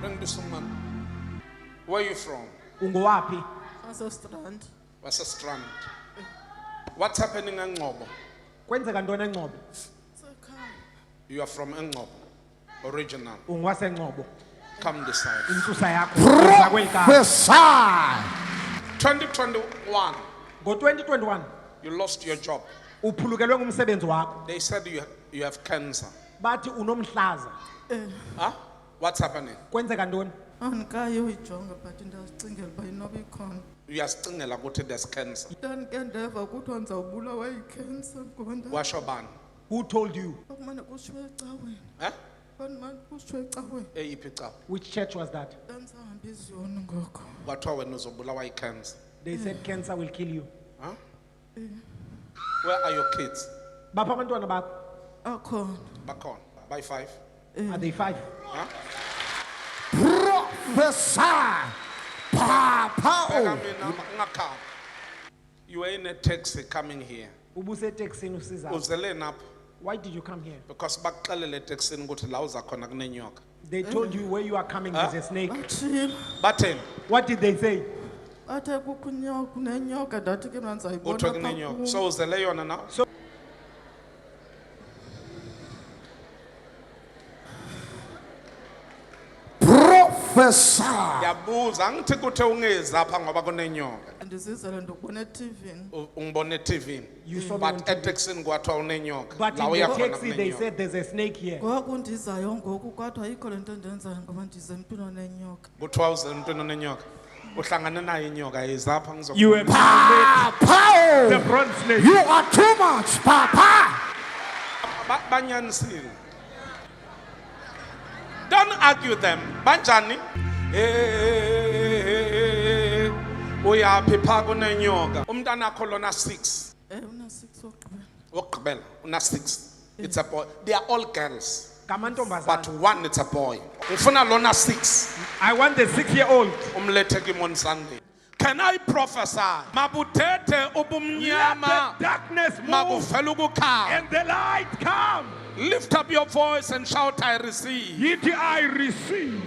Bring this woman. Where are you from? Ungowapi? Strand. What's a strand? What's happening in Ngobo? Kwenzeka ntoni eNgcobo? You are from Ngobo, original. UngwaseNgcobo. Come this side. Insusa yakho iza kwelika. Prophesy. 2021, Ngo-2021 you lost your job. uphulukelwe ngumsebenzi wakho. They said you have cancer. Bathi unomhlaza. Huh? What's happening? Kwenzeka ntoni? Andikayi uyijonga but ndiyazicingela uba inoba ikhona. Uyasicingela ukuthi there's cancer. Ndandike ndeva kuthiwa ndizawubulawa yikhensa ngonda. Washo bani? Who told you? Okumane kushiwe ecaweni. Eh? Okumane kushiwe ecaweni. Eyiphi icawa? Which church was that? Ndandisahamba iziyoni ngoko. Kwathiwa wena uzobulawa yicancer. They said cancer will kill you. Huh? Where are your kids? Bapha abantwana bakho? Akhona. Bakhona. By 5? Are they 5? Huh? Prophesy. Papa. You were in a taxi coming here. Ubuseteksini usiza. Uzele napha Why did you come here? because bakuxelele eteksini ukuthi la uza khona kunenyoka. They told you where you are coming there's a snake. Bathile. Batheni? What did they say? Bathe kukho kunenyoka ndathi ke mna ndizayibona Kuthiwe kunenyoka. So uzele yona now? Prophesy. Yabuza angithi kuthe ungezi apha ngoba kunenyoka. ndizizele ndikubona eTV-ni. Ungibone eTV. You saw me on But TV. eteksini kwathiwa unenyoka. But La in uya the khona taxi they kunenyoka. said there's a snake here. Ngoku ndizayo ngoku kwathiwa ayikho le nto ndenzayo ngoba ndize empilo nenyoka. Kuthiwa uze emntwini onenyoka. Uhlangane nayo inyoka izapha ngizokubona. You have Papa. the bronze snake. You are too much, Papa. Banyanisile. Don't argue them. Banjani? Uyaphi pha kunenyoka. Umntana akho lona 6. Una 6 wokugqibela. Wokugqibela una 6. It's a boy. They are all girls. But Kamantombazana. one it's a boy. Ngifuna lona 6. I want the 6-year-old. Umlethe kimi on Sunday. Can I prophesy? Mabuthethe Let ubumnyama. the darkness move Makuvela ukukhanya. and the light come. Lift up your voice and shout, I receive. Yithi I receive.